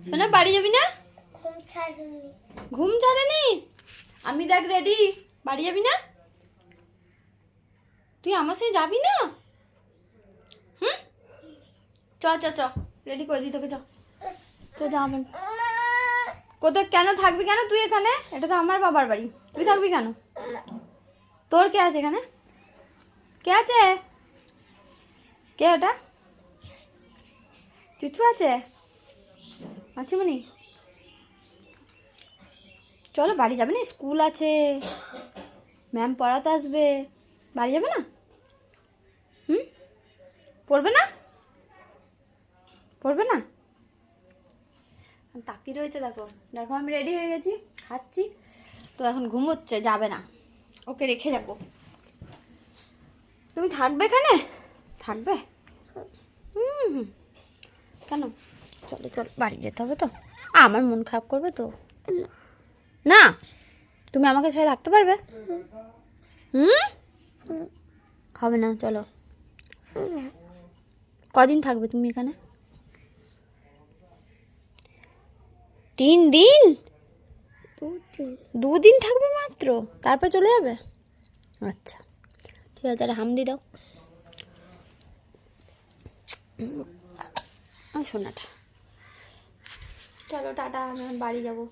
শোনা বাড়ি যাবি না? ঘুম ছাড়েনি? আমি দেখ রেডি। বাড়ি যাবি না? তুই আমার সঙ্গে যাবি না? হুম, চ চ চ, রেডি করে দিই তোকে। চ চ, যাবেন কোথায়? কেন থাকবি কেন তুই এখানে? এটা তো আমার বাবার বাড়ি, তুই থাকবি কেন? তোর কে আছে এখানে? কে আছে? কে ওটা? চুচু আছে? আছে মানে? চলো বাড়ি যাবে না, স্কুল আছে, ম্যাম পড়াতে আসবে। বাড়ি যাবে না? হুম, পড়বে না? পড়বে না? তাকিয়ে রয়েছে, দেখো দেখো আমি রেডি হয়ে গেছি, খাচ্ছি তো, এখন ঘুমোচ্ছে, যাবে না, ওকে রেখে যাবো। তুমি থাকবে এখানে? থাকবে? হুম হুম, কেন? চলো চলো, বাড়ি যেতে হবে তো। আমার মন খারাপ করবে তো না? তুমি আমাকে ছেড়ে থাকতে পারবে? হুম, হবে না, চলো। কদিন থাকবে তুমি এখানে? 3 দিন? 2 দিন থাকবে মাত্র, তারপর চলে যাবে? আচ্ছা ঠিক আছে, তাহলে হামদি দাও সোনাটা। চলো টাটা, আমি বাড়ি যাবো।